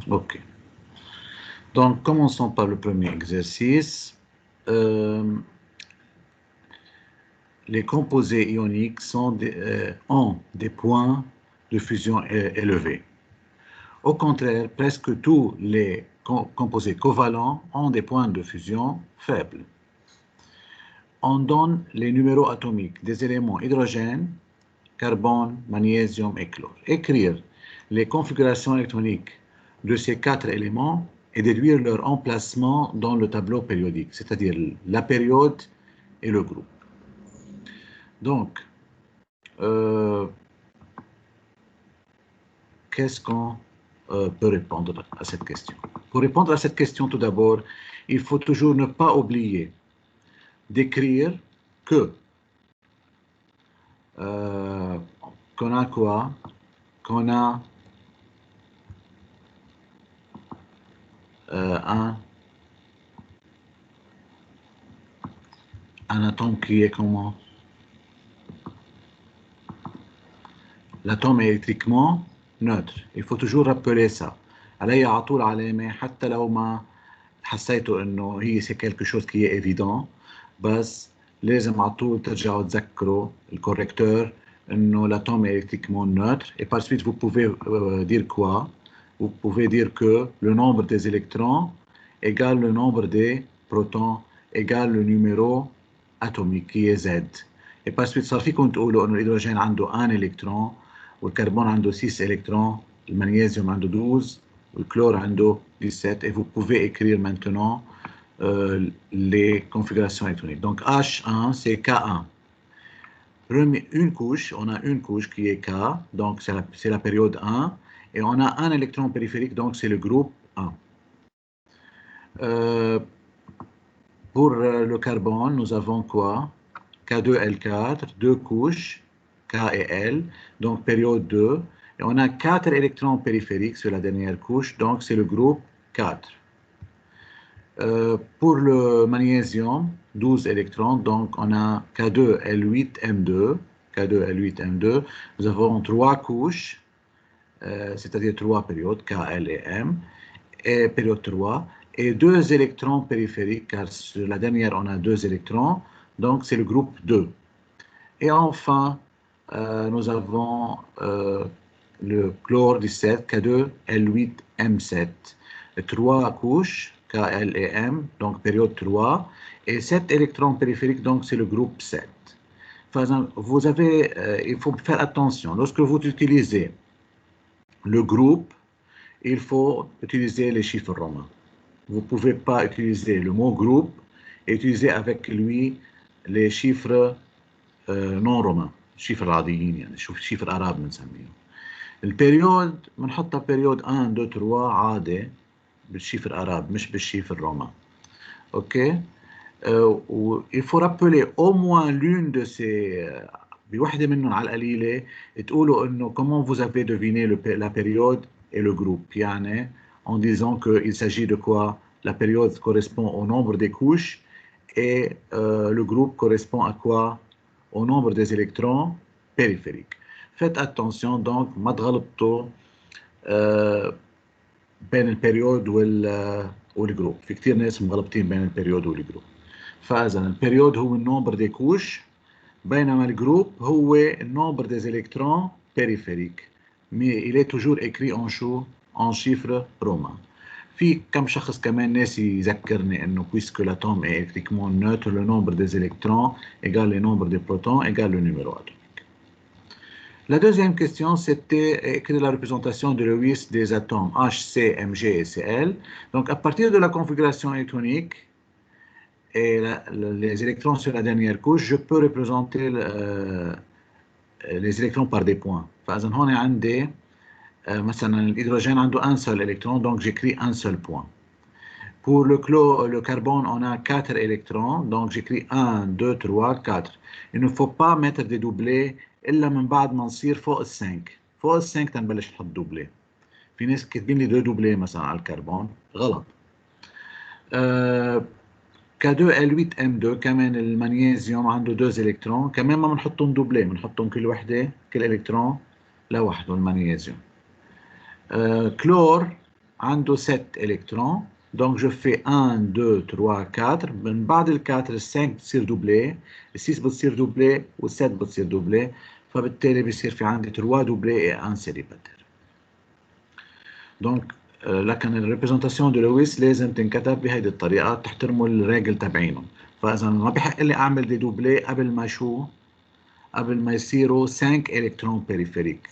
Ok. Donc, commençons par le premier exercice. Les composés ioniques ont des points de fusion élevés. Au contraire, presque tous les composés covalents ont des points de fusion faibles. On donne les numéros atomiques des éléments hydrogène, carbone, magnésium et chlore. Écrire les configurations électroniques de ces 4 éléments et déduire leur emplacement dans le tableau périodique, c'est-à-dire la période et le groupe. Donc, qu'est-ce qu'on peut répondre à cette question? Pour répondre à cette question, tout d'abord, il faut toujours ne pas oublier d'écrire que qu'on a quoi? Qu'on a un atome qui est comment? L'atome est électriquement neutre. Il faut toujours rappeler ça. علي على طول علامة حتى لو ما حسيتوا انه هي c'est quelque chose qui est évident بس لازم على طول ترجعوا تذكروا الcorrecteur انه l'atome est électriquement neutre et par suite vous pouvez dire quoi? Vous pouvez dire que le nombre des électrons égale le nombre des protons égale le numéro atomique qui est Z. Et par suite صار فيكم تقولوا انه الهيدروجين عنده 1 électron والcarbone عنده 6 électrons, le magnésium عنده 12 le chlore عنده 17 et vous pouvez écrire maintenant les configurations électroniques. Donc H1 c'est K1. Une couche, on a une couche qui est K, donc c'est la période 1 et on a un électron périphérique, donc c'est le groupe 1. Pour le carbone, nous avons quoi? K2L4, deux couches, K et L, donc période 2. Et on a 4 électrons périphériques sur la dernière couche, donc c'est le groupe 4. Pour le magnésium, 12 électrons, donc on a K2L8M2, K2L8M2. Nous avons 3 couches, c'est-à-dire 3 périodes, K, L et M, et période 3, et 2 électrons périphériques, car sur la dernière on a 2 électrons, donc c'est le groupe 2. Et enfin, nous avons le chlore 17, K2L8M7, 3 couches, K, L et M, donc période 3, et 7 électrons périphériques, donc c'est le groupe 7. Vous avez, il faut faire attention, lorsque vous utilisez le groupe, il faut utiliser les chiffres romains. Vous ne pouvez pas utiliser le mot groupe et utiliser avec lui les chiffres non romains, chiffres عاديين يعني chiffres arabes بنسميهم. البريود بنحطها بريود 1 2 3 عادي بالشيفر arabe مش بالشيفر romain. OK? Il faut rappeler au moins l'une de ces بوحدة منهم على القليلة تقولوا انه comment vous avez deviné la période et le groupe يعني en disant qu'il s'agit de quoi? La période correspond au nombre des couches et le groupe correspond à quoi? Au nombre des électrons périphériques. Faites attention donc ما تغلطوا بين البريود والجروب. في كتير ناس مغلطين بين البريود والجروب. فإذا البريود هو النمبر دي كوش بينما الجروب هو النمبر des électrons périphériques. Mais il est toujours écrit en شو؟ en chiffres romains. في كم شخص كمان ناسي يذكرني انه puisque l'atome est électriquement neutre, le nombre des électrons égale le nombre des protons égale le numéro atomique. La deuxième question, c'était écrire la représentation de Lewis des atomes H, C, Mg et Cl. Donc à partir de la configuration électronique et les électrons sur la dernière couche, je peux représenter les électrons par des points. فإذا هون عندي مثلا الhydrogène عنده un seul électron, donc j'écris un seul point. Pour le carbone, on a 4 électrons, donc j'écris 1, 2, 3, 4. Il ne faut pas mettre des doublés إلا من بعد ما نصير فوق ال 5. فوق ال 5 تنبلش نحط دوبلي. في ناس كاتبين لي 2 دوبلي مثلا على الكربون، غلط. K2L8M2 كمان المغنيسيوم عنده 2 إلكترون، كمان ما بنحطهم دوبلي، بنحطهم كل إلكترون لوحده المغنيسيوم. كلور عنده 7 électrons. Donc je fais 1, 2, 3, 4. من بعد ال 4 ال 5 بتصير دوبلي، ال 6 بتصير دوبلي وال 7 بتصير دوبلي، فبالتالي بصير في عندي 3 دوبلي et 1 célibataire. Donc لكن الريبريزنتاسيون دو لويس لازم تنكتب بهيدي الطريقه، تحترموا الريجل تبعينهم. فاذا ما بحق لي اعمل دي دوبلي قبل ما شو؟ قبل ما يصيروا 5 الكترون بيريفيريك.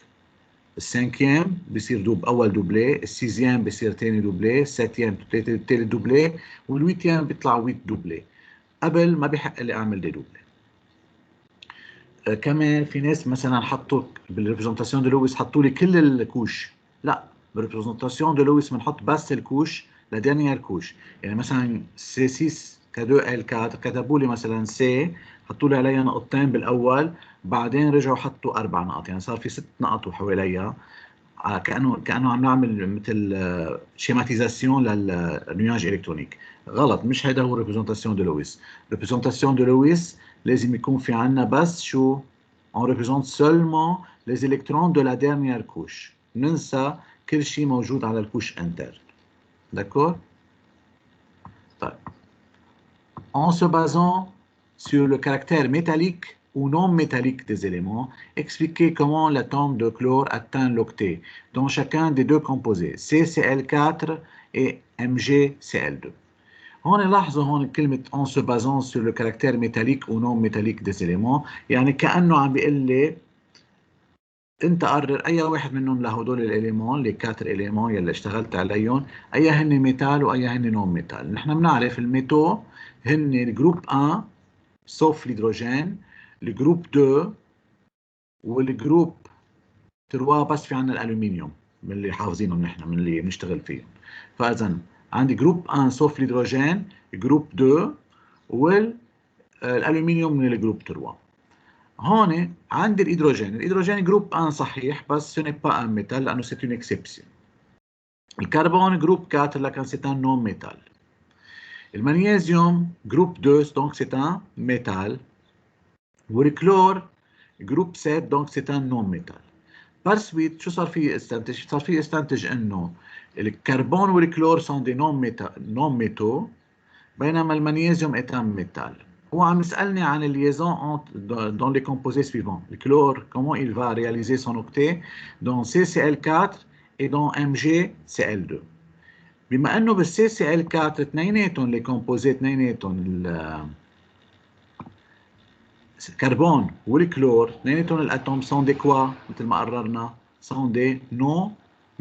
السانكيام بصير اول دوبلي، السيزيام بصير ثاني دوبلي، الساتيام ثالث دوبلي، والويتيام بيطلع 8 دوبلي. قبل ما بحق لي اعمل دي دوبلي. كمان في ناس مثلا حطوا بالريبريزنتاسيون دو لويس حطوا لي كل الكوش. لا، بالريبريزنتاسيون دو لويس بنحط بس الكوش لدانيير كوش. يعني مثلا سي 6 كادو ال 4 كتبوا لي مثلا سي، حطوا لي عليها نقطتين بالاول، بعدين رجعوا حطوا 4 نقط، يعني صار في 6 نقط وحواليها. كانه عم نعمل مثل شيماتيزاسيون للنياج الكترونيك. غلط، مش هيدا هو ريبريزنتاسيون دو لويس. ريبريزنتاسيون دو لويس لازم يكون في عنا بس شو؟ on représente seulement les électrons de la dernière couche. ننسى كل شيء موجود على الكوش انتر. D'accord? طيب. En se basant sur le caractère métallique ou non métallique des éléments, expliquez comment l'atome de chlore atteint l'octet dans chacun des deux composés, CCl4 et MgCl2. هون لاحظوا هون كلمة en se basant sur le caractère métallique ou non métallique des éléments، يعني كأنه عم بيقول لي انت قرر اي واحد منهم لهدول الاليمون، اللي 4 اليمون يلي اشتغلت عليهم، اي هن ميتال واي هن نون ميتال. نحن بنعرف الميتو هن الجروب 1 سوف الهيدروجين، الجروب 2 والجروب 3 بس في عنا الالومنيوم من اللي حافظينهم نحن من اللي بنشتغل فيهم. فاذا عندي جروب 1 سوف الهيدروجين، جروب 2 والالومنيوم من الجروب 3. هون عندي الهيدروجين جروب 1 صحيح بس ce n'est pas un métal لأنه c'est une exception. الكربون جروب 4 لكن c'est un non métal. المغنيسيوم جروب 2 donc c'est un métal. والكلور جروب 7 donc c'est un non métal. par suite شو صار في استنتج؟ صار في استنتج انه الكربون والكلور sont des non métaux بينما المغنيسيوم est un métal. هو عم يسألني عن الليaison dans les composés suivants. Le chlore, comment il va réaliser son octet dans CCl4 et dans MgCl2. بما انه بال CCl4 اثنيناتهم les composés اثنيناتهم الكربون والكلور اثنيناتهم الاتوم sont des quoi مثل ما قررنا؟ sont des non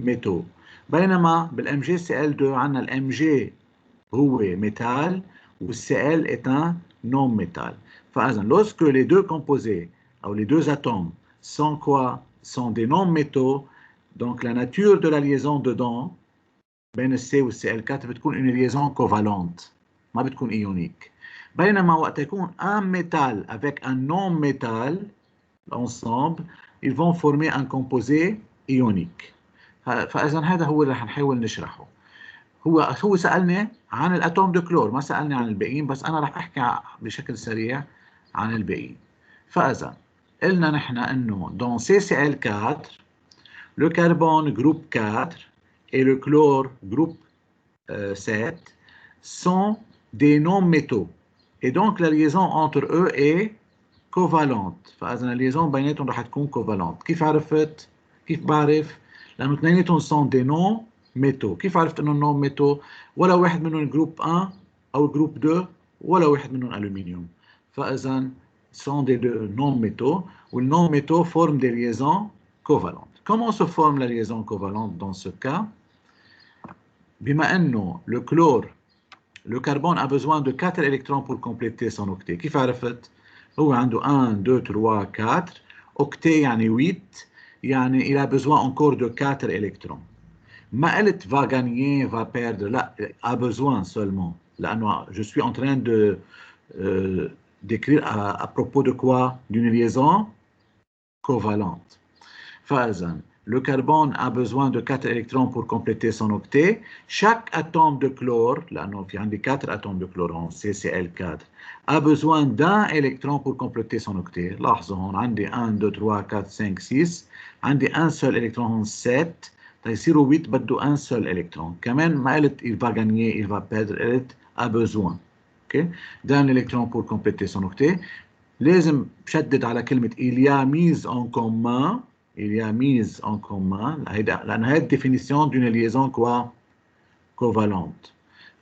métaux. بينما بال MgCl2 عندنا ال Mg هو métal والCl est un non-métal. فإذا lorsque les deux composés ou les deux atomes sont quoi? Sont des non-métaux, donc la nature de la liaison dedans بين C و CL4 بتكون une liaison covalente ما بتكون ionique. بينما وقت يكون un métal avec un non-métal ensemble ils vont former un composé ionique. فإذا هذا هو اللي حنحاول نشرحه. هو سألني عن الاتوم دو كلور، ما سألني عن الباقيين، بس انا رح احكي بشكل سريع عن الباقيين. فاذا قلنا نحن انه dans CCl4 le carbone groupe 4 et le chlore groupe 7 sont des non-métaux et donc la liaison entre eux est covalente. فاذا الليزون بيناتهم رح تكون covalente. كيف عرفت؟ كيف بعرف؟ لانه اثنيناتهم sont des non ميتو. كيف عرفت انه نون ميتو؟ ولا واحد منهم جروب 1 او جروب 2 ولا واحد منهم الومنيوم. فاذا sont des non métaux والnon métaux forment des liaisons covalentes. Comment se forme la liaison covalente dans ce cas? بما انه le chlore, le carbone a besoin de 4 électrons pour compléter son octet. كيف عرفت؟ هو عنده 1 2 3 4 octet يعني 8 يعني il a besoin encore de 4 électrons. ما قلت va gagner, va perdre, لا, a besoin seulement. لأنه je suis en train de d'écrire à propos de quoi? D'une liaison covalente. فإذا le carbone a besoin de 4 électrons pour compléter son octet. Chaque atome de chlore, لأنه في عندي 4 atomes de chlore en CCl4, a besoin d'un électron pour compléter son octet. لاحظوا هون عندي 1 2 3 4 5 6 عندي un seul électron en 7. تيصيروا 8 بده ان سول الكترون. كمان ما قلت il va gagner il va perdre، قلت a besoin. اوكي، d'un électron pour compléter son octet. لازم بشدد على كلمة il y a mise en commun، il y a mise en commun، لأن هي الديفينيسيون d'une liaison quoi covalente.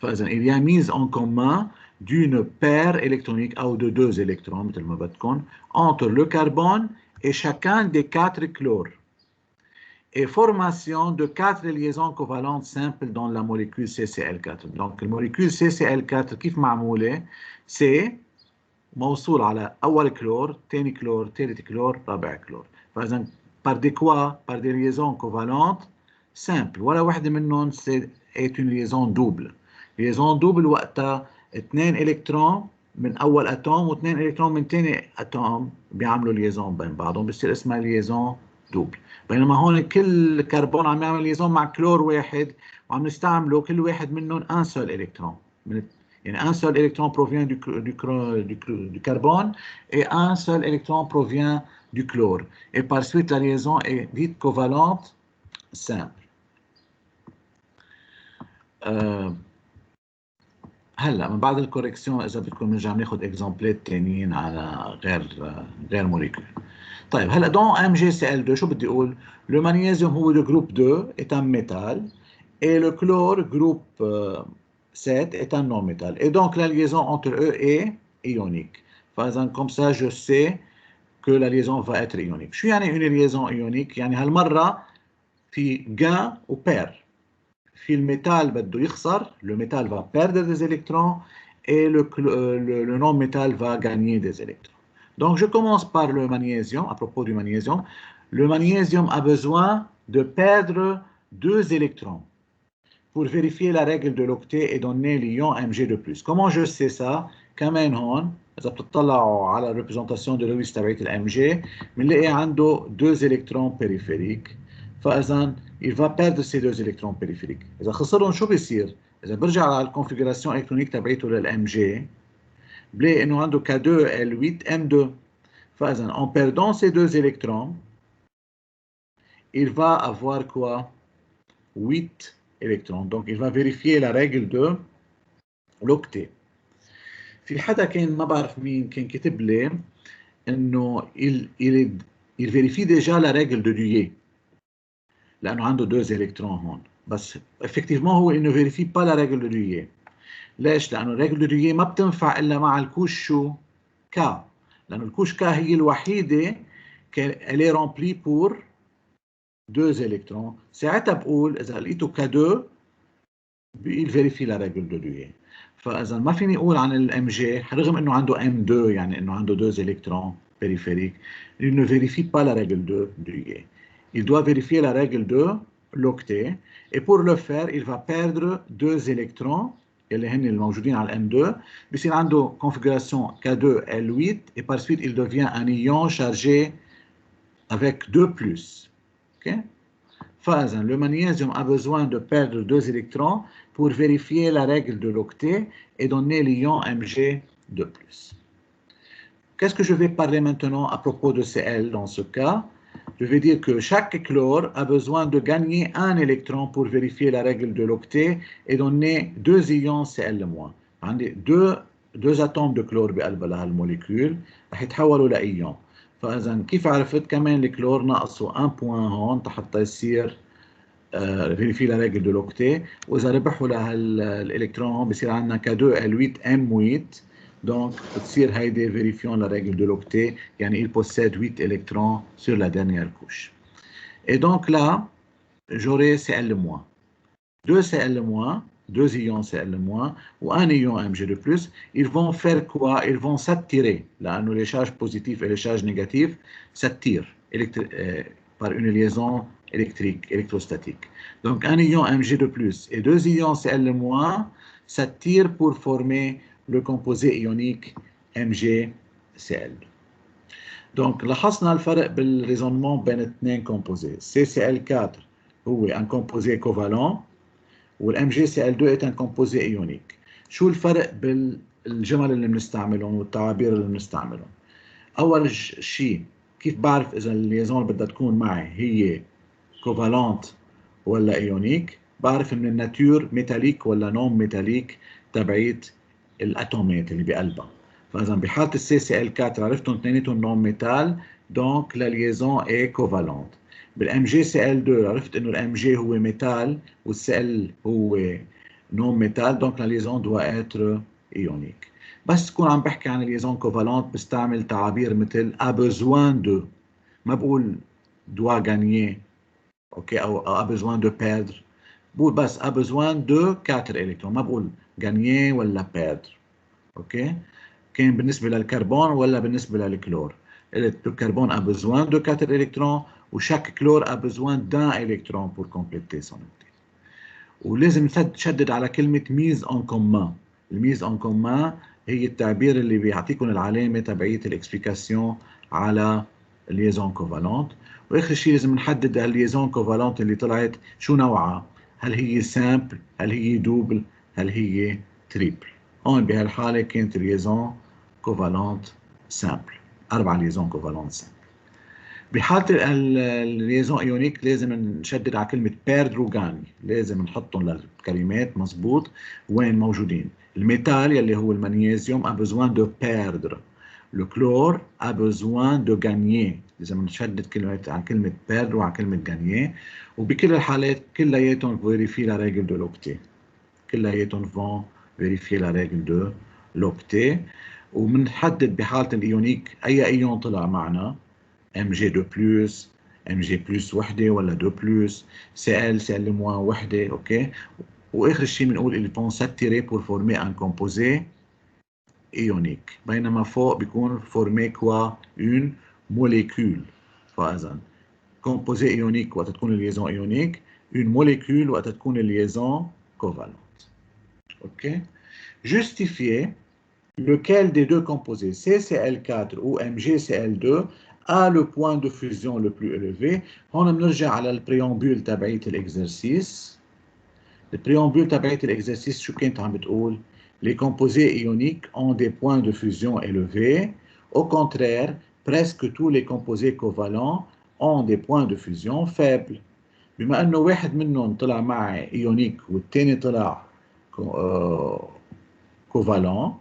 فإذا il y a mise en commun d'une paire électronique ou de deux électrons مثل ما بدكم entre le carbone et chacun des 4 chlores, et formation de 4 liaisons covalentes simples dans la molécule CCl4. Donc la molécule CCl4 كيف معمولة؟ c'est موصول على أول كلور، ثاني كلور، ثالث كلور، رابع كلور. فإذا par des quoi؟ par des liaisons covalentes simples. ولا واحدة منهم est une liaison double. liaison double وقتها 2 إلكترون من أول أتوم و2 إلكترون من ثاني أتوم بيعملوا ليزون بين بعضهم، بصير اسمها ليزون دوبل. بينما هون كل كربون عم يعمل ليزون مع كلور واحد وعم نستعمله كل واحد منهم ان سول إلكترون. يعني un seul électron provient du carbone et un seul électron provient du chlore. Et par suite, la liaison est dite covalente simple. هلا من بعد الكوريكسيون اذا بدكم نرجع ناخذ اكزامبلات ثانيين على غير موليكول. طيب هلا دون MgCl2 شو بدي اقول؟ le magnésium هو le groupe 2 est un métal et le chlore groupe 7 est un non-métal. Et donc la liaison entre eux est ionique. فإذا comme ça je sais que la liaison va être ionique. شو يعني une liaison ionique؟ يعني هالمرة في gain ou perd. في الميتال بده يخسر، le métal va perdre des électrons et le non-métal va gagner des électrons. Donc je commence par le magnésium. À propos du magnésium, le magnésium a besoin de perdre 2 électrons pour vérifier la règle de l'octet et donner l'ion Mg de plus. Comment je sais ça؟ كمان هون إذا بتطلعوا على la représentation de Lewis تبعت الMg بنلاقي عنده 2 électrons périphériques. فإذا il va perdre ces 2 électrons périphériques. إذا خسرهم شو بيصير؟ إذا برجع على الكونفيغوراسيون إلكترونيك تبعته للMg بلاقي إنه عنده K2L8M2. فإذا en perdant ces 2 électrons il va avoir quoi؟ 8 électrons. Donc il va vérifier la règle de l'octet. في حدا كان ما بعرف مين كان كتب لي انه il vérifie déjà la règle de Dewey لانه عنده 2 électrons هون، بس effectivement هو انه vérifie pas la règle de Dewey. ليش؟ لانه الريجل de Dewey ما بتنفع الا مع الكوش شو؟ K، لانه الكوش K هي الوحيده elle est remplie pour 2 électrons. ساعتها بقول اذا لقيته K2 il vérifie la règle de Dewey. فاذا ما فيني اقول عن الام جي رغم انه عنده M2 يعني انه عنده 2 électrons périphériques، il ne vérifie pas la règle de Dewey. Il doit vérifier la règle de l'octet et pour le faire il va perdre 2 électrons اللي هن الموجودين على الM2. بصير عنده configuration K2L8 et par suite il devient un ion chargé avec 2+. OK? فإذا le magnésium a besoin de perdre 2 électrons pour vérifier la règle de l'octet et donner l'ion Mg de plus. Qu'est-ce que je vais parler maintenant à propos de Cl dans ce cas? Je vais dire que chaque chlore a besoin de gagner un électron pour vérifier la règle de l'octet et donner 2 ions Cl-. عندي deux atomes de chlore بقلب لهالموليكول رح يتحولوا لإيون. فإذا كيف عرفت؟ كمان الكلور ناقصه 1 بوان هون حتى يصير vérifier la règle de l'octet. وإذا ربحوا لهالإلكترون هون بصير عندنا K2L8M8. Donc بتصير هيدي vérifions la règle de l'octet يعني il possède 8 électrons sur la dernière couche. Et donc là j'aurai Cl-. 2 Cl-, 2 ions Cl- ou un ion Mg de plus. Ils vont faire quoi? Ils vont s'attirer. Là, les charges positives et les charges négatives s'attirent par une liaison électrique, électrostatique. Donc un ion Mg de plus et 2 ions Cl- s'attirent pour former le composé ionique MgCl. Donc لاحظنا الفرق بالريزونمون بين اثنين composés. CCl4 هو un composé covalent والMgCl2 est un composé ionique. شو الفرق بالجمل اللي بنستعملهم والتعابير اللي بنستعملهم؟ أول شيء كيف بعرف إذا الليزون بدها تكون معي هي covalente ولا ايونيك، بعرف من الناتور ميتاليك ولا نون ميتاليك تبعيت الاتومات اللي بقلبها. فاذا بحاله السي سي ال 4 عرفتهم اثنيناتهم نون ميتال، دونك لا ليزون اي كوفالونت. بالام جي سي ال 2 عرفت انه الام جي هو ميتال والسي ال هو نون ميتال، دونك لا ليزون دوا اتر ايونيك. بس تكون عم بحكي عن الليزون كوفالونت بستعمل تعابير مثل a besoin de، ما بقول doit gagner اوكي او a besoin de perdre، بقول بس a besoin de 4 الكترون، ما بقول gagner ولا perdre. اوكي، كان بالنسبه للكربون ولا بالنسبه للكلور، الكربون a besoin de 4 الكترون وشاك كلور a besoin d'un électron pour compléter son octet. ولازم نشدد على كلمه ميز اون كومان. الميز اون كومان هي التعبير اللي بيعطيكم العلامه تبعيه الاكسبليكاسيون على الليزون كوفالونت. واخر شيء لازم نحدد الليزون كوفالونت اللي طلعت شو نوعها، هل هي سامبل، هل هي دوبل، هل هي تريبل. هون بهالحاله كانت الليزون كوفالونت سامبل، 4 ليزون كوفالونت سامبل. بحالة الليزون ايونيك لازم نشدد على كلمة بيردر وغاني، لازم نحطهم للكلمات مظبوط وين موجودين. الميتال يلي هو المغنيسيوم a besoin de perdre، الكلور a besoin de gagner، لازم نشدد على كلمة perdre وعلى كلمة gagner. وبكل الحالات كلياتهم فيريفي لا ريجل دو لوكتي، كلياتهم فون فيريفي لا ريجل دو لوكتي. وبنحدد بحالة الايونيك اي ايون طلع معنا، Mg2+, Mg+ وحده ولا 2+، Cl moins وحده. اوكي، واخر شيء بنقول ils vont s'attirer pour former un composé ionique، بينما فوق بيكون former quoi une molécule. فاذا composé ionique وقت تكون الليزون ionique، une molécule وقت تكون الليزون covalente. اوكي، justifier lequel des deux composés CCl4 ou MgCl2 a le point de fusion le plus élevé. هون بنرجع على البريامبول تبعية الإكزرسيس. البريامبول تبعية الإكزرسيس شو كانت عم بتقول؟ Les composés ioniques ont des points de fusion élevés. Au contraire, presque tous les composés covalents ont des points de fusion faibles. بما أنه واحد منهم طلع معي إيونيك والثاني طلع كوفالون،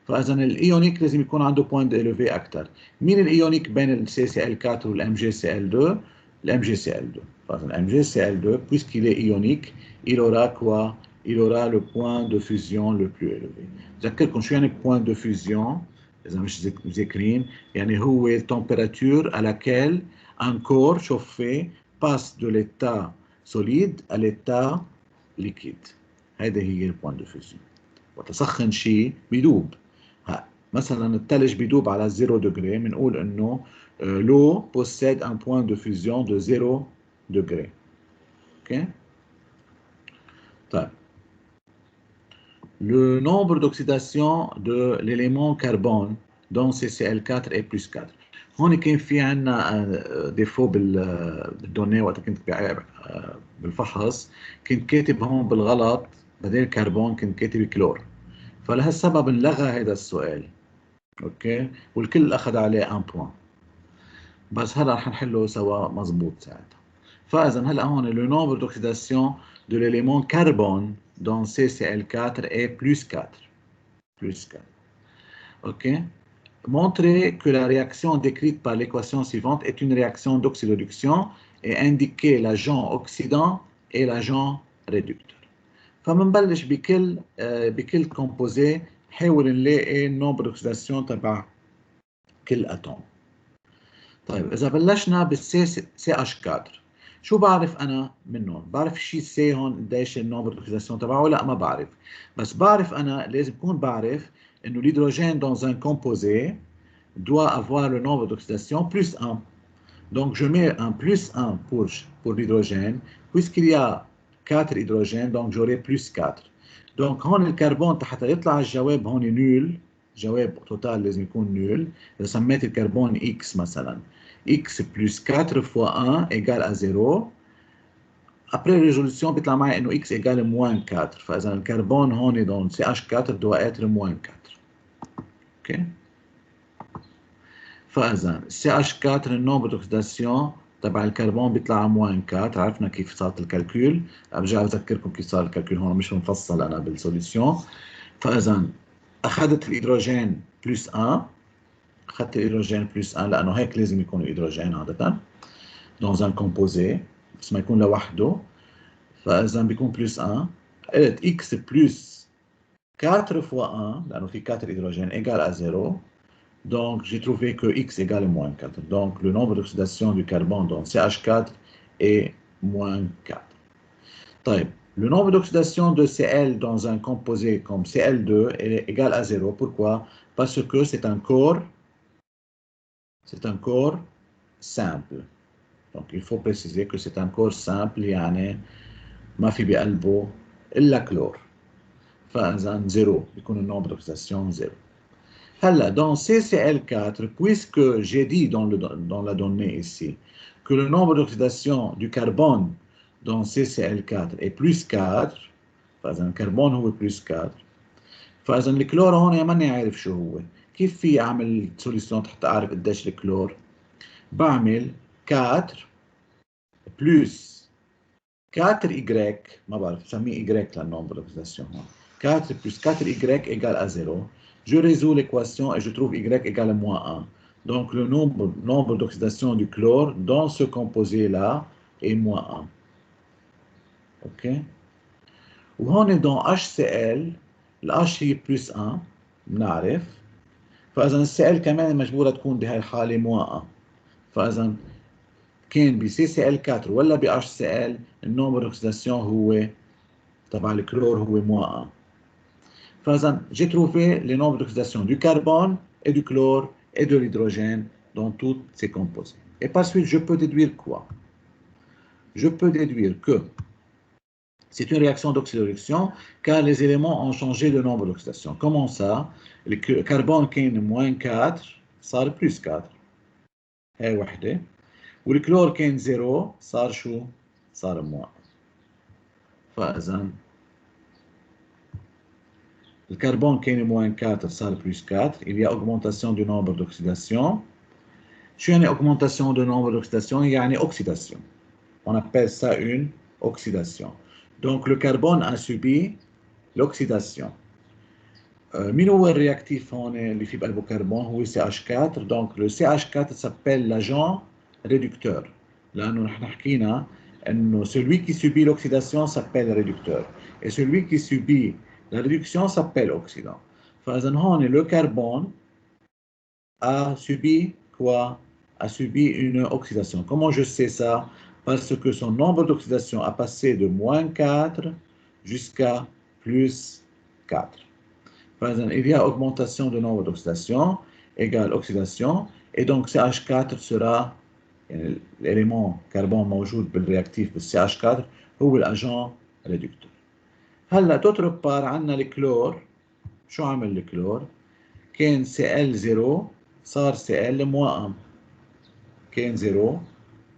فاذا الايونيك لازم يكون عنده بوينت اليفي اكثر. مين الايونيك بين السي سي ال 4 والام جي سي ال 2؟ الام جي سي ال 2. فاذا الام جي سي ال 2 puisqu'il est ionique il aura quoi؟ il aura le point de fusion le plus élevé. بذكركم شو يعني point de fusion اذا مش مذاكرين، يعني هو التمبيراتور à laquelle un corps chauffé passe de l'état solide à l'état liquide. هذا هي البوينت دو فيزيون. وتسخن شيء بيدوب. مثلا الثلج بيدوب على 0 degré، بنقول انه l'eau possède un point de fusion de 0 degré. اوكي، طيب le nombre d'oxydation de l'élément carbone dans CCl4 est plus 4. هون كان في عندنا ديفو بالدوني وقت كنت بالفحص، كنت كاتب هون بالغلط بدل كربون كنت كاتب كلور، فلهالسبب انلغى هذا السؤال. اوكي، والكل اخذ عليه 1 بوان، بس هلا رح نحله سوا مزبوط ساعتها. فاذا هلا هون le nombre d'oxydation de l'élément carbone dans CCl4 est plus 4. Plus 4. Ok. Montrer que la réaction décrite par l'équation suivante est une réaction d'oxydoduction et indiquer l'agent oxydant et l'agent réducteur. فبنبلش بكل كومبوزي نحاول نلاقي النومبر اوكسيداسيون تبع كل اتوم. طيب اذا بلشنا بالسي سي اتش 4، شو بعرف انا منهم؟ بعرف شيء سي هون قديش النومبر اوكسيداسيون تبعه؟ لا ما بعرف، بس بعرف انا لازم اكون بعرف انه l'hydrogène dans un composé doit avoir le nombre d'oxydation plus 1. Donc je mets un plus 1 pour l'hydrogène, puisqu'il y a 4 hydrogènes, donc j'aurai plus 4. Donc هون الكربون حتى يطلع الجواب هون نول، جواب توتال لازم يكون نول. إذا سميت الكربون X مثلا، X plus 4 fois 1 égale à 0. Après résolution بيطلع معي إنه X égale moins 4. فإذا الكربون هون dans CH4 doit être moins 4. OK. فإذا CH4 النومبر d'oxydation تبع الكربون بيطلع موان 4. عرفنا كيف صارت الكالكول، برجع بذكركم كيف صار الكالكول، هون مش مفصل انا بالسوليسيون. فاذا اخذت الهيدروجين بلس 1، اخذت الهيدروجين بلس 1 لانه هيك لازم يكون الهيدروجين عاده dans un composé، بس ما يكون لوحده. فاذا بيكون بلس 1، قلت x بلس 4 fois 1 لانه في 4 hydrogènes égale à 0. Donc j'ai trouvé que x égale moins 4. Donc le nombre d'oxydation du carbone dans CH4 est moins 4. طيب, le nombre d'oxydation de Cl dans un composé comme Cl2 est égal à 0. Pourquoi? Parce que c'est un corps simple. Donc il faut préciser que c'est un corps simple, يعني ما في بقلبه إلا كلور. فإذا 0 بيكون le nombre d'oxydation 0. Là, dans CCl4, puisque j'ai dit dans la donnée ici que le nombre d'oxydation du carbone dans CCl4 est plus 4, فإذا الكربون هو plus 4، فإذا الكلور هون ماني عارف شو هو. كيف في أعمل سوليسيون حتى أعرف قديش الكلور؟ بعمل 4 plus 4y، ما بعرف بسميه y للنومبر d'oxydation هون. 4 plus 4y égale à 0. Je résous l'équation et je trouve y égale moins 1. Donc le nombre d'oxydation du chlore dans ce composé-là est moins 1. OK? وهون dans HCl, الH هي plus 1 بنعرف. فإذا الCl كمان مجبورة تكون بهاي الحالة moins 1. فإذا كان ب CCl4 ولا ب HCl النومبر d'oxydation هو تبع الكلور هو moins 1. فإذا j'ai trouvé les nombres d'oxydation du carbone et du chlore et de l'hydrogène dans tous ces composés. Et par suite, je peux déduire quoi? Je peux déduire que c'est une réaction d'oxydation car les éléments ont changé de nombre d'oxydation. Comment ça? Le carbone qui est moins 4 صار plus 4. هاي وحدة. والكلور كان 0 صار شو؟ صار moins 1. فإذا le carbone qui est moins 4 صار plus 4. Il y a augmentation du nombre d'oxydation. شو يعني augmentation du nombre d'oxydation? يعني oxydation. On appelle ça une oxydation. Donc le carbone a subi l'oxydation. مين هو الرياكتيف هون اللي في بقلبه كربون؟ هو CH4. Donc le CH4 s'appelle l'agent réducteur. لأنه نحن حكينا إنه celui qui subit l'oxydation s'appelle réducteur. Et celui qui subit la réduction s'appelle oxydant. فإذا هون le carbone a subi quoi? A subi une oxydation. Comment je sais ça? Parce que son nombre d'oxydation a passé de moins 4 jusqu'à plus 4. Il y a augmentation de nombre d'oxydation égale oxydation, et donc CH4 sera l'élément carbone موجود بالرياكتيف بالCH4 هو الagent réducteur. هلا d'autre part عندنا الكلور. شو عمل الكلور؟ كان Cl0 صار Cl-1. كان 0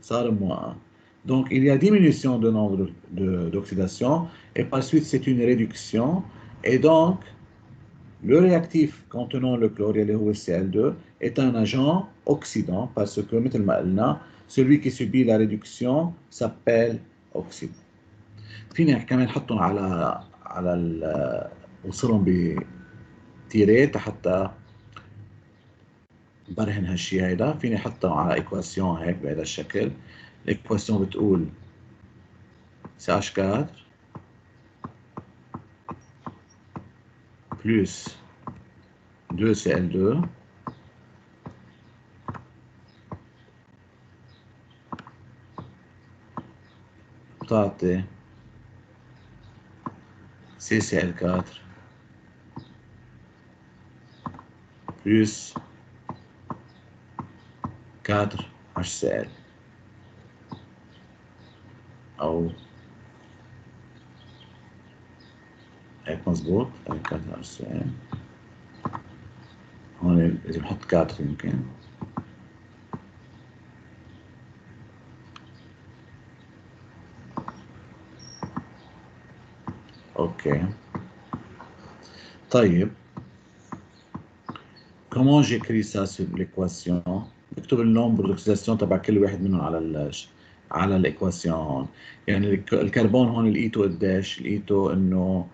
صار moins 1. Donc il y a diminution de nombre d'oxydation et par suite c'est une réduction, et donc le réactif contenant le chlore اللي هو Cl2 est un agent oxydant parce que مثل ما قلنا celui qui subit la réduction s'appelle oxydant. فيني كمان نحطهم على وصلهم بتيرات حتى برهن هالشيء هيدا. فيني احطهم على ايكواسيون هيك بهذا الشكل. الايكواسيون بتقول CH4 plus 2Cl2 بتعطي CCl4 plus 4HCl أو هيك مظبوط. 4HCl هون لازم نحط 4 يمكن. OK. طيب, comment j'écris ça sur l'équation? اكتب النومبر دوكسيداسيون تبع كل واحد منهم على الايكواسيون هون. يعني الكربون هون لقيته قديش؟ لقيته انه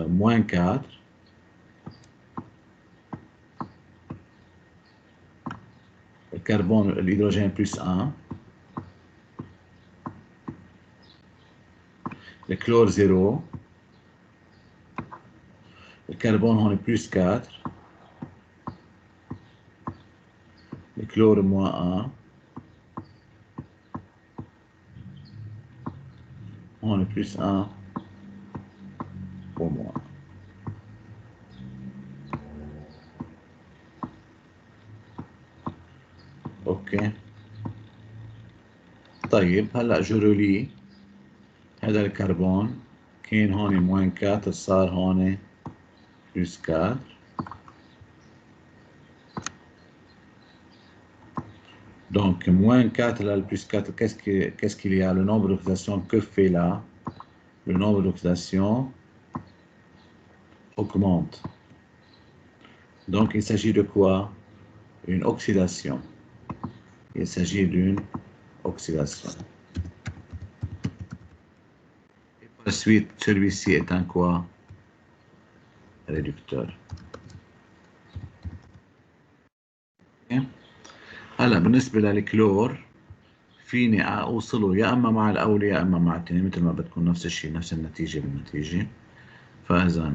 موان 4. الكربون الهيدروجين بلس 1. الكلور 0. الكربون هون بلس 4. الكلور موان 1. هون بلس 1 وموان. اوكي. طيب هلا جورولي هذا الكربون كان هون موان 4 صار هون بلس 4. Donc, moins 4, là, le plus 4, qu'est-ce qu'il y a? Le nombre d'oxydations que fait là? Le nombre d'oxydations augmente. Donc, il s'agit de quoi? Une oxydation. Il s'agit d'une oxydation. Et par la suite, celui-ci est un quoi? Réducteur. Okay. هلا بالنسبة للكلور فيني أوصله يا أما مع الأول يا أما مع الثاني، مثل ما بتكون نفس الشيء، نفس النتيجة بالنتيجة. فإذا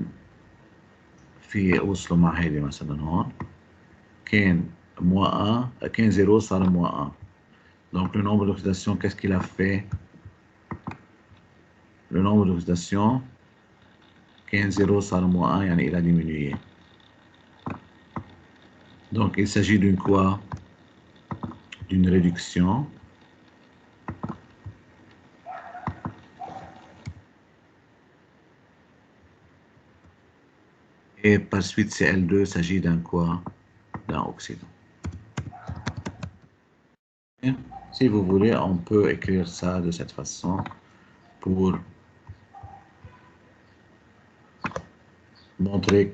في أوصله مع هيدي مثلا هون كان moins 1, كان 0 صار moins 1. Donc le nombre d'oxydation, qu'est-ce qu'il a fait? Le nombre d'oxydation كان 0 صار moins 1, يعني il a diminué. Donc il s'agit d'une quoi? D'une réduction. Et par suite Cl2 s'agit d'un quoi? D'un oxydant. Et si vous voulez, on peut écrire ça de cette façon pour montrer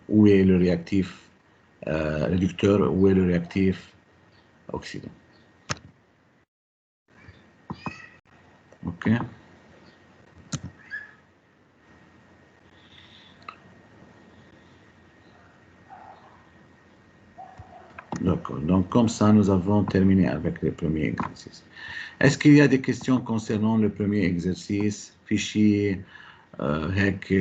où est le réactif réducteur, où est le réactif oxydant. Ok. D'accord. Donc, comme ça, nous avons terminé avec le premier exercice. Est-ce qu'il y a des questions concernant le premier exercice? Fichier هيك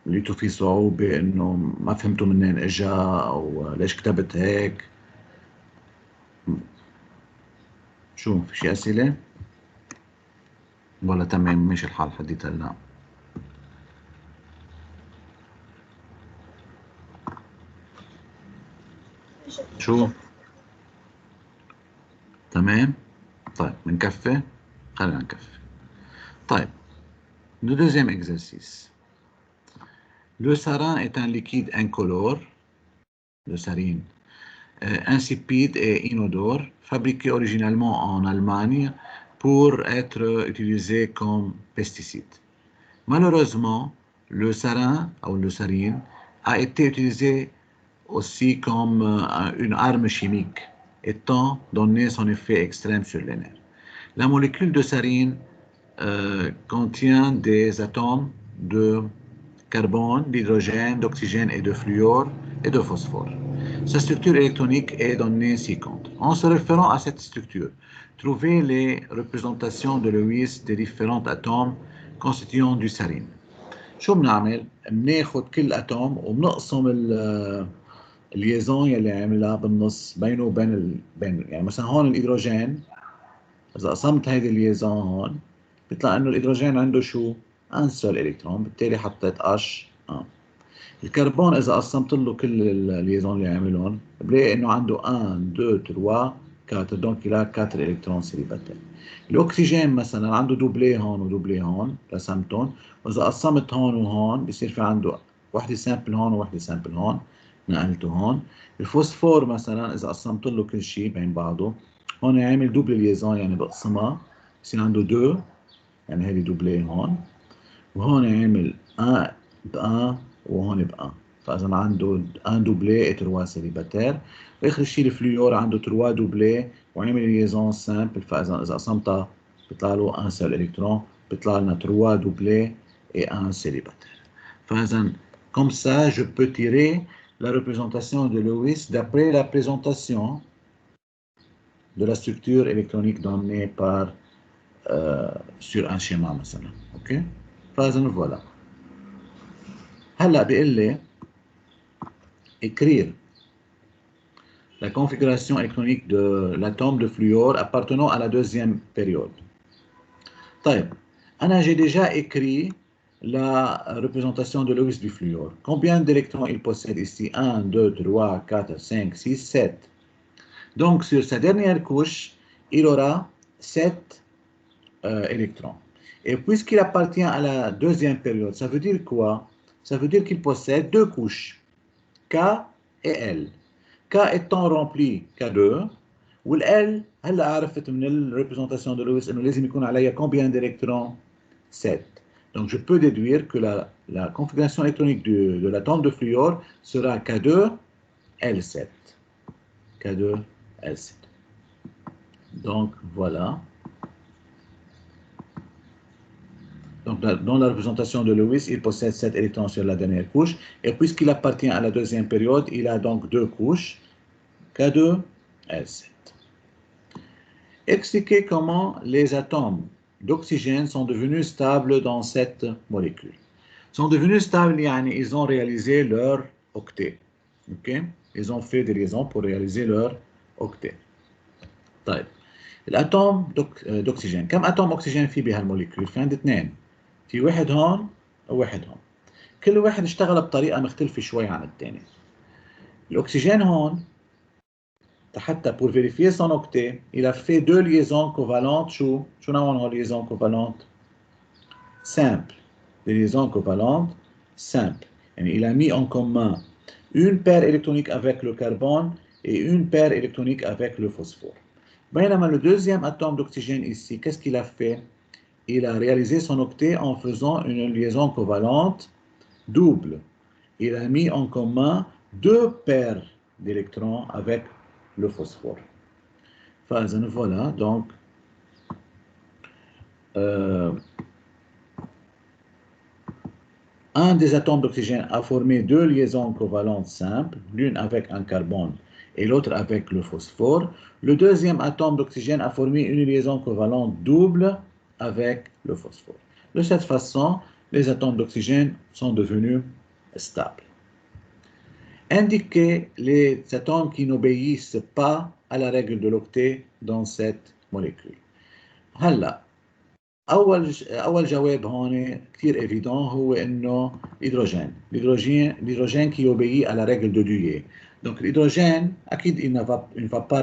لقيتوا في صعوبة إنه ما فهمتوا منين إجا أو ليش كتبت هيك؟ شو في شي أسئلة؟ ولا تمام ماشي الحال حديت هلا؟ شو؟ تمام؟ طيب بنكفي؟ خلينا نكفي. طيب le deuxième exercice. Le sarin est un liquide incolore, le sarine, insipide et inodore, fabriqué originalement en Allemagne pour être utilisé comme pesticide. Malheureusement, le sarin ou le sarine a été utilisé aussi comme une arme chimique, étant donné son effet extrême sur les nerfs. La molécule de sarine contient des atomes de carbone, d'hydrogène, d'oxygène et de fluor et de phosphore. Sa structure électronique est donnée ci-contre. En se référant à cette structure, trouvez les représentations de Lewis des différents atomes constituant du sarine. شو بنعمل؟ بناخد كل اتوم وبنقسم الليزون يلي عملها بالنص بينه وبين يعني مثلا هون الهيدروجين اذا قسمت هيدي الليزون هون بيطلع انه الهيدروجين عنده شو؟ ان سول الكترون، بالتالي حطيت اش الكربون اذا قسمت له كل الليزون اللي عملهم بلاقي انه عنده 1 2 3 4 دونك il a 4 الكترون سيليباتير. الاكسجين مثلا عنده دوبلي هون ودوبلي هون رسمتهم، واذا قسمت هون وهون بصير في عنده وحده سامبل هون ووحده سامبل هون نقلته هون. الفوسفور مثلا اذا قسمت له كل شيء بين بعضه هون عامل دوبل ليزون يعني بقسمها بصير عنده 2 يعني هذه دوبلي هون، وهون عامل 1 ب1 وهون ب1 فاذا عنده ان دوبلي et 3 سيليباتير. واخر شيء الفلوور عنده 3 دوبلي وعمل ليزون سامبل، فاذا اذا قسمتها بيطلع له ان سيل الكترون، بيطلع لنا 3 doublés et un célibataire. Comme ça, je peux tirer la représentation de Lewis d'après la présentation de la structure électronique donnée par sur un schéma مثلا. OK. voilà. هلا بيقول لي écrire la configuration électronique de l'atome de fluor appartenant à la deuxième période. طيب, j'ai déjà écrit la représentation de Lewis du fluor. Combien d'électrons il possède ici? 1, 2, 3, 4, 5, 6, 7. Donc, sur sa dernière couche, il aura 7 électrons. Et puisqu'il appartient à la deuxième période, ça veut dire quoi? Ça veut dire qu'il possède 2 couches, K et L. K étant rempli K2, والL هلا عرفت من الريبريزنتاسيون de Lewis انه لازم يكون عليها combien d'électrons? 7. Donc je peux déduire que la configuration électronique de l'atome de fluor sera K2 L7. K2 L7. Donc voilà. Donc dans la représentation de Lewis, il possède 7 électrons sur la dernière couche. Et puisqu'il appartient à la deuxième période, il a donc 2 couches, K2 L7. Expliquez comment les atomes d'oxygène sont devenus stables dans cette molécule. Sont devenus stables, yani ils ont réalisé leur octet. Okay? Ils ont fait des liaisons pour réaliser leur octet. طيب. الاتوم d'oxygène. كم اتوم اكسجين في بهالموليكول؟ في عندي 2. في واحد هون وواحد هون. كل واحد اشتغل بطريقه مختلفه شوي عن الثاني. الاكسجين هون حتى pour vérifier son octet, il a fait 2 liaisons covalentes. شو نوعهم liaisons covalentes? Simples. Des liaisons covalentes simples. يعني il a mis en commun une paire électronique avec le carbone et une paire électronique avec le phosphore. بينما le deuxième atome d'oxygène ici, qu'est-ce qu'il a fait? Il a réalisé son octet en faisant une liaison covalente double. Il a mis en commun 2 paires d'électrons avec le phosphore. Voilà, donc un des atomes d'oxygène a formé 2 liaisons covalentes simples, l'une avec un carbone et l'autre avec le phosphore. Le deuxième atome d'oxygène a formé une liaison covalente double avec le phosphore. De cette façon, les atomes d'oxygène sont devenus stables. Indiquez les atomes qui n'obéissent pas à la règle de l'octet dans cette molécule. هلا أول جواب هون كثير évident هو إنه l'hydrogène qui obéit à la règle de Dewey. Donc l'hydrogène, أكيد il ne va pas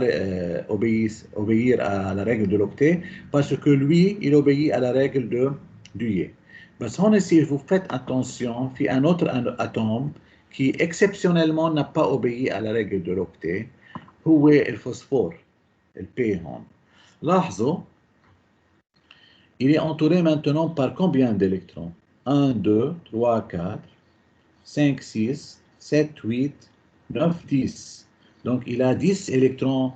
obéir à la règle de l'octet parce que lui, il obéit à la règle de Dewey. Mais هون si vous faites attention, il y a un autre atome qui exceptionnellement n'a pas obéi à la règle de l'octet, هو الفوسفور, le P هون. لاحظوا, il est entouré maintenant par combien d'électrons? 1, 2, 3, 4, 5, 6, 7, 8, 9, 10. Donc il a 10 électrons,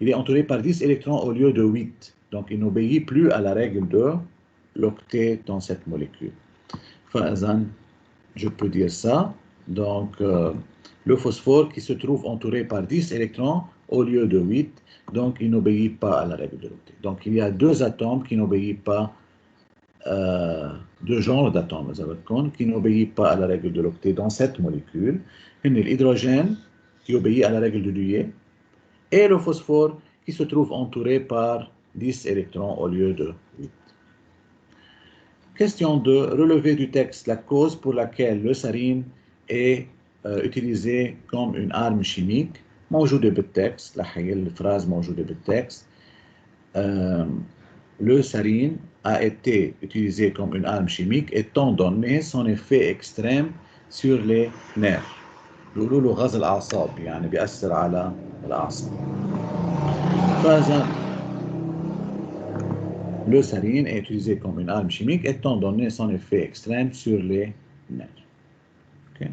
il est entouré par 10 électrons au lieu de 8. Donc il n'obéit plus à la règle de l'octet dans cette molécule. Enfin, je peux dire ça. Donc, le phosphore qui se trouve entouré par 10 électrons au lieu de 8, donc il n'obéit pas à la règle de l'octet. Donc, il y a 2 atomes qui n'obéissent pas, 2 genres d'atomes, qui n'obéissent pas à la règle de l'octet dans cette molécule. L'hydrogène qui obéit à la règle de Dewey et le phosphore qui se trouve entouré par 10 électrons au lieu de 8. Question 2. Relever du texte la cause pour laquelle le sarine est utilisé comme une arme chimique. موجودة بالتكست. لحي الفراز موجودة بالتكست. Le sarine a été utilisé comme une arme chimique étant donné son effet extrême sur les nerfs. بيقولوا له غاز الأعصاب يعني بيأثر على الأعصاب. Le sarine est utilisé comme une arme chimique étant donné son effet extrême sur les nerfs. Okay.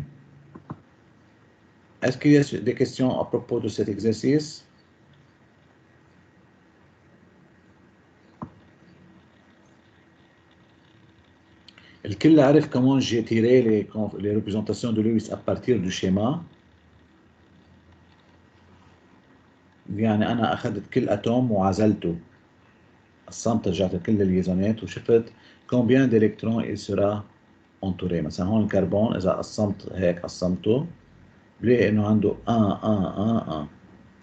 Est-ce qu'il y a des questions à propos de cet exercice? الكل عرف comment j'ai tiré les représentations de Lewis à partir du schéma. يعني أنا أخذت كل أتوم وعزلته، قسمت رجعت كل الليزونات وشفت combien d'électrons il sera entouré. مثلا هون الكربون إذا قسمت هيك قسمته بلاقي إنه عنده 1 1 1 1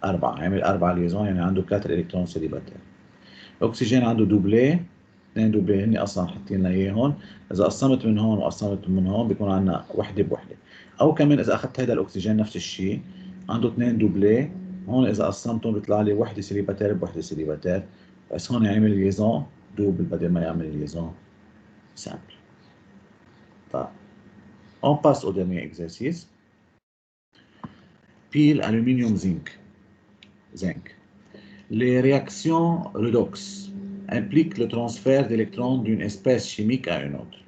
4 عامل 4 ليزون، يعني عنده 4 إلكترون سيليباتير. الأكسجين عنده دوبلي، 2 دوبلي هني أصلا حاطين لنا إياه هون. إذا قسمت من هون وقسمت من هون بيكون عندنا وحدة بوحدة. أو كمان إذا أخذت هذا الأكسجين نفس الشيء عنده 2 دوبلي، هون إذا قسمتهم بيطلع لي وحدة سيليباتير بوحدة سيليباتير، بس هون يعمل ليزون دوبل بدل ما يعمل ليزون سامبل. طيب on passe au dernier exercice. Pile aluminium zinc. Les réactions redox impliquent le transfert d'électrons d'une espèce chimique à une autre.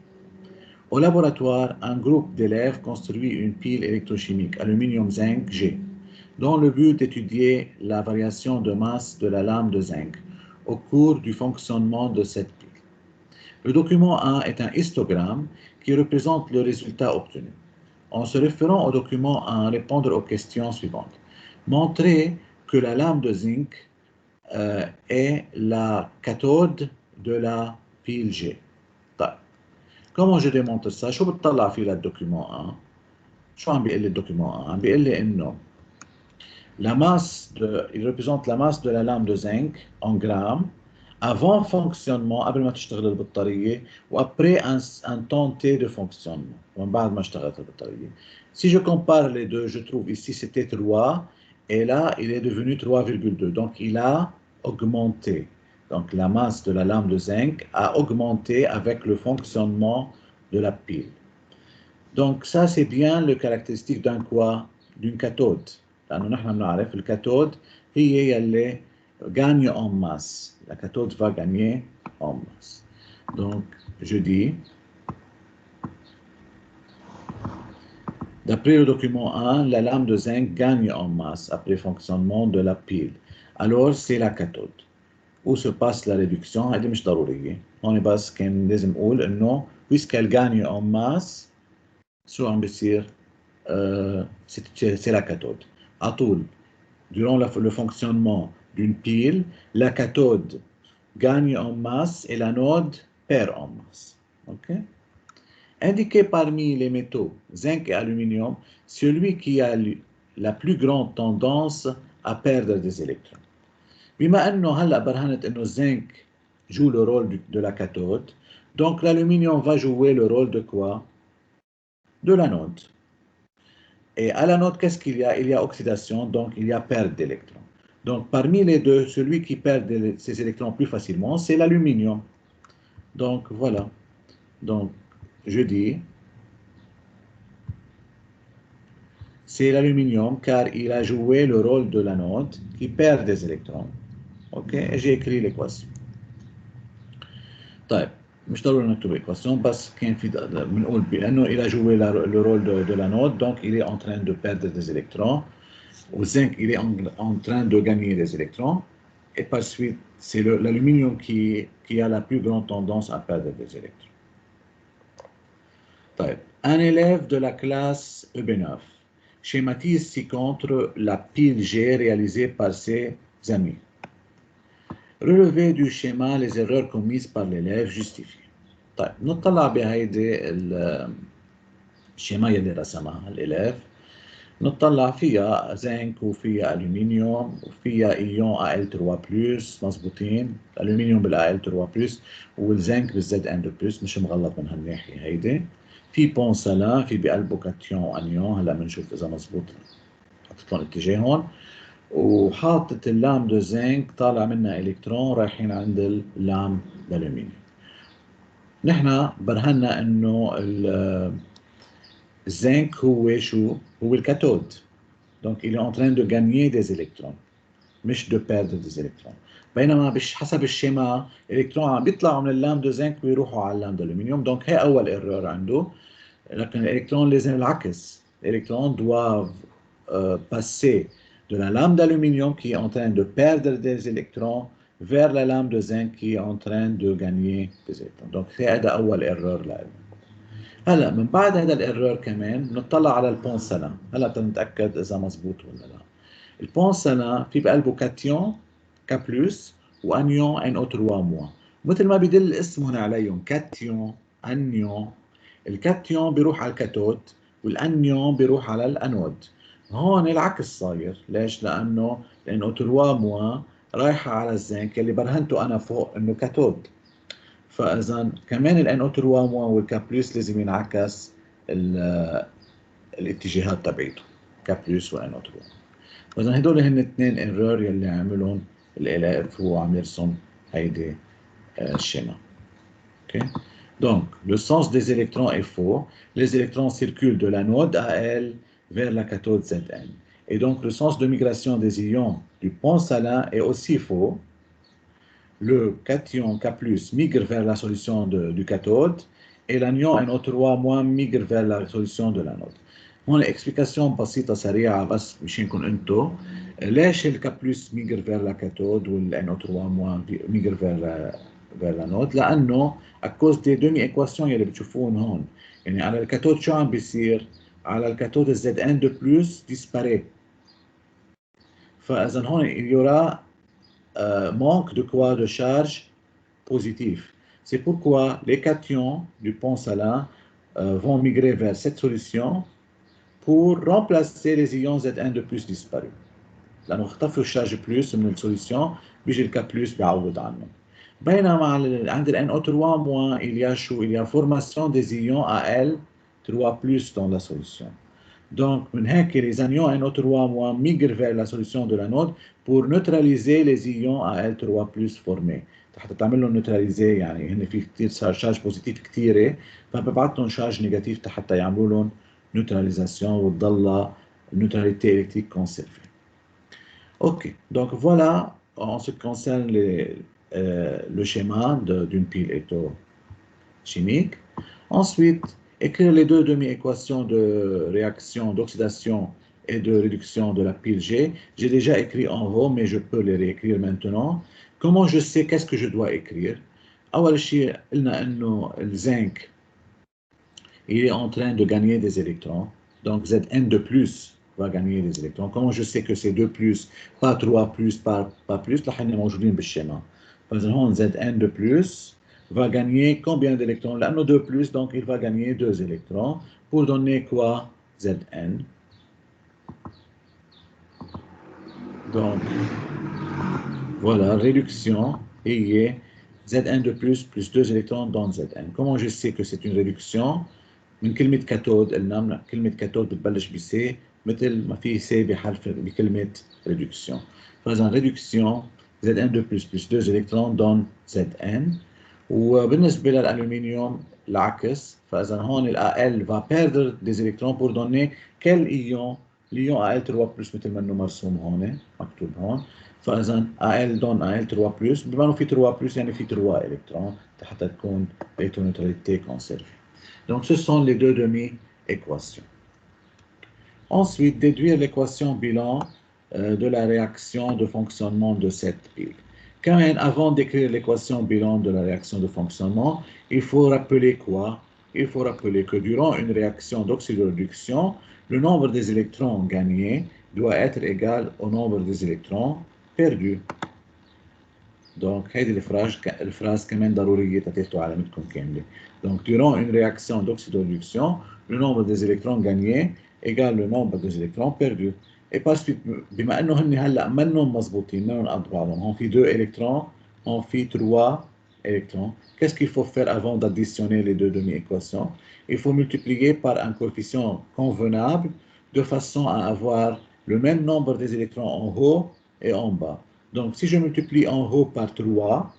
Au laboratoire, un groupe d'élèves construit une pile électrochimique aluminium-zinc G, dont le but d'étudier la variation de masse de la lame de zinc au cours du fonctionnement de cette pile. Le document 1 est un histogramme qui représente le résultat obtenu. En se référant au document 1, répondre aux questions suivantes. Montrer que la lame de zinc est la cathode de la pile G. طيب comment je démontre ça؟ شو بتطلع فيه للدوكيومون 1؟ شو عم بيقول لي الدوكيومون 1؟ عم بيقول لي انه la masse il représente la masse de la lame de zinc en grammes avant fonctionnement قبل ما تشتغل البطارية وaprès un temps T de fonctionnement ومن بعد ما اشتغلت البطارية. Si je compare les deux, je trouve ici c'était 3 et là il est devenu 3,2, donc il a augmenté. Donc la masse de la lame de zinc a augmenté avec le fonctionnement de la pile. Donc ça c'est bien le caractéristique d'un quoi? D'une cathode. لأنه نحن بنعرف الكاثود هي يلي gagne en masse. La cathode va gagner en masse. Donc je dis, d'après le document 1, la lame de zinc gagne en masse après fonctionnement de la pile. Alors c'est la cathode. Où se passe la réduction؟ هذه مش ضرورية. هون بس كان لازم أقول إنه puisqu'elle gagne en masse شو عم بيصير؟ c'est la cathode. À tout, durant le fonctionnement d'une pile, la cathode gagne en masse et l'anode perd en masse. Okay? Indiqué parmi les métaux zinc et aluminium, celui qui a la plus grande tendance à perdre des électrons. بما انه هلا برهنت انه الزنك joue le rôle de la cathode, donc l'aluminium va jouer le rôle de quoi? De l'anode. Et à l'anode, qu'est-ce qu'il y a? Il y a oxydation, donc il y a perte d'électrons. Donc parmi les deux, celui qui perd ses électrons plus facilement, c'est l'aluminium. Donc voilà. Donc je dis, c'est l'aluminium car il a joué le rôle de l'anode qui perd des électrons. Ok, et j'ai écrit l'équation. طيب مش ضروري نكتب l'équation بس كان في بنقول بانه il a joué le rôle de l'anode, donc il est en train de perdre des électrons. Au zinc, il est en train de gagner des électrons. Et par suite, c'est l'aluminium qui a la plus grande tendance à perdre des électrons. طيب. Un élève de la classe EB9 schématise ci-contre la pile G réalisée par ses amis. Relever du schéma les erreurs commises par l'élève justifiées. طيب نطلع بهيدي الشيما يلي رسمها الإليف. نطلع فيها زنك وفيها ألومنيوم وفيها إيون AL3+، مظبوطين. الألومنيوم بالAL3+، والزنك بالZN2+، مش مغلط من هالناحية هيدي. في بونسالان، في بقلبه كاتيون أنيون، هلا بنشوف إذا مظبوط حطيت لهم اتجاههم. وحاطط اللام دو زنك طالع منها إلكترون رايحين عند اللام الألومنيوم. نحن برهنا إنه الزنك هو شو؟ هو الكاثود. Donc il est en train de gagner des électrons مش de perdre des électrons. بينما حسب الشيما الالكترون عم بيطلعوا من اللام دو زنك ويروحوا على اللام دو الومنيوم. دونك هي اول ايرور عنده. لكن الالكترون لازم العكس. الالكترون doivent passer de la lame d'aluminium qui est en train de perdre des électrons vers la lame de zinc qui est en train de gagner des électrons. Donc هذا أول erreur لنا. هلا من بعد هذا الايرور كمان بنطلع على البونسلان. هلا بنتأكد إذا مزبوط ولا لا. البونسلان في بقلبه كاتيون K+, وانيون NO3 موان. مثل ما بيدل الاسم هنا عليهم كاتيون انيون. الكاتيون بيروح على الكاثود والانيون بيروح على الانود. هون العكس صاير. ليش؟ لانه NO3 موان رايحه على الزنك اللي برهنته انا فوق انه كاثود. فاذا كمان ال NO3 موان والK+ لازم ينعكس الاتجاهات تبعيته K+ و NO3. فاذا هدول هن اثنين ايرور يلي عملهم الالف هو عم يرسم هيدي الشيما. OK. Donc, le sens des électrons est faux. Les électrons circulent de l'anode AL vers la cathode Zn. Et donc, le sens de migration des ions du pont salin est aussi faux. Le cation K+ migre vers la solution du cathode et l'anion NO3- migre vers la solution de l'anode. هون explication بسيطة سريعة بس مشانكم انتو ليش ال K+ migre vers la cathode وال NO3- migre vers l'anode. لأنه à cause des demi-équations يلي بتشوفون هون. يعني على الكاثود شو عم بيصير؟ على الكاثود Zn2+ disparaît. فإذا هون il y aura manque de quoi? De charge positive. C'est pourquoi les cations du pont salin vont migrer vers cette solution pour remplacer les ions Zn2+ disparus. لأنه اختفوا الشارج بلس من السوليسيون بيجي الكا بلس بيعوض عنه. بينما عند ال NO3- il y a chaud, il y a formation des ions Al3+ dans la solution. Donc, les anions NO3- migrent vers la solution de l'anode pour neutraliser les ions Al3+ formés. حتى تعمل لهم نيوتراليزي يعني هن في كثير شارج بوزيتيف كثيره فببعث لهم شارج نيجاتيف حتى يعملوا لهم نيوتراليزاسيون وتضل النيوتراليتي الكتريك كونسيرفي. Ok, donc voilà en ce qui concerne le schéma d'une pile électrochimique. Ensuite, écrire les deux demi-équations de réaction d'oxydation et de réduction de la pile G. J'ai déjà écrit en haut, mais je peux les réécrire maintenant. Comment je sais qu'est-ce que je dois écrire? أول شيء قلنا إنه الزنك il est en train de gagner des électrons. Donc Zn2+ va gagner des électrons. Comment je sais que c'est 2+, pas 3+, pas plus? Là, nous موجودين بالشيما. Par exemple, Zn2+ va gagner combien d'électrons? Là, 2+, donc il va gagner 2 électrons pour donner quoi? Zn. Donc, voilà, réduction, et Zn2+ plus 2 électrons dans Zn. Comment je sais que c'est une réduction? من كلمة كاثود قلنا كلمة كاثود بتبلش بسي مثل ما في سي بحرف بكلمة ريدكسيون. فإذا ريدكسيون Zn2+ plus 2 électrons donne Zn. وبالنسبة للألومنيوم العكس. فإذا هون ال Al va perdre des électrons pour donner quel ion؟ الإيون Al3+ مثل ما إنه مرسوم هون مكتوب هون. فإذا Al donne Al3+. بما إنه في 3+ يعني في 3 électrons حتى تكون الكترونيوتراليتي conservée. Donc, ce sont les deux demi-équations. Ensuite, déduire l'équation bilan de la réaction de fonctionnement de cette pile. Quand même, avant d'écrire l'équation bilan de la réaction de fonctionnement, il faut rappeler quoi? Il faut rappeler que durant une réaction d'oxydoréduction, le nombre des électrons gagnés doit être égal au nombre des électrons perdus. Donc, هذه الفراز كمان ضرورية تاخذوا علامتكم كاملة. Donc, durant une réaction d'oxydoréduction, le nombre des électrons gagnés égale le nombre des électrons perdus. Et par suite, بما انه هن هلا منهم مضبوطين منهم قد بعضهم، هون في 2 électrons، هون في 3 électrons. Qu'est-ce qu'il faut faire avant d'additionner les deux demi-équations? Il faut multiplier par un coefficient convenable de façon à avoir le même nombre des électrons en haut et en bas. Donc, si je multiplie en haut par 3,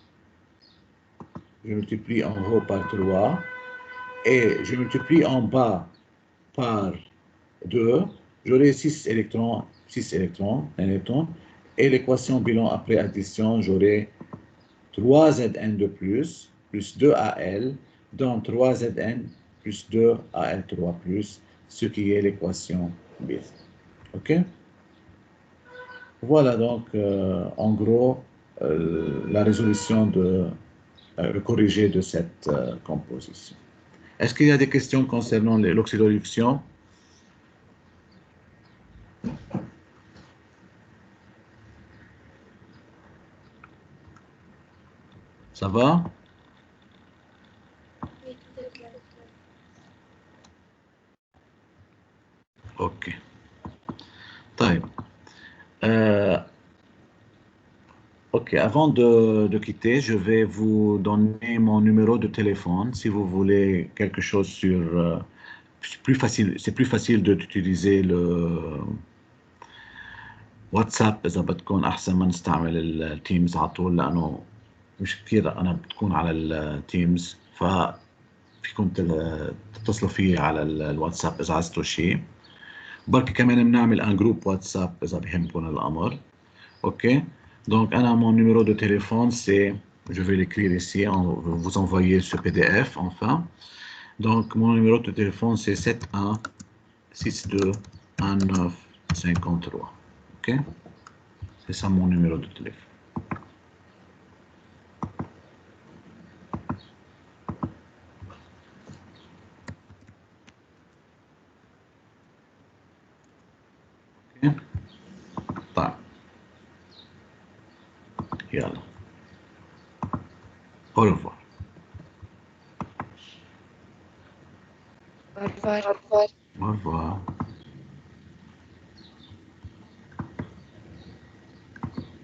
je multiplie en haut par 3, et je multiplie en bas par 2, j'aurai 6 électrons, 1 électron, et l'équation bilan après addition, j'aurai 3Zn2+, plus 2Al, donc 3Zn plus 2Al3+, ce qui est l'équation bilan. OK? Voilà donc, en gros, la résolution le corrigé de cette composition. Est-ce qu'il y a des questions concernant l'oxydoréduction? Ça va? OK. طيب. OK, avant de quitter, je vais vous donner mon numéro de téléphone si vous voulez quelque chose sur... c'est plus facile d'utiliser le واتساب إذا بدكم أحسن ما نستعمل التيمز على طول لأنه مش كثير أنا بتكون على التيمز فيكم تتصلوا فيه على الواتساب إذا عزتوا شيء بركي كمان بنعمل ان جروب واتساب إذا بهمكم الأمر. OK? Donc, mon numéro de téléphone, c'est, je vais l'écrire ici, vous envoyer ce PDF, enfin. Donc, mon numéro de téléphone, c'est 71621953. OK? C'est ça mon numéro de téléphone. OK? طيب. يلا. Au revoir. Au revoir. Au revoir.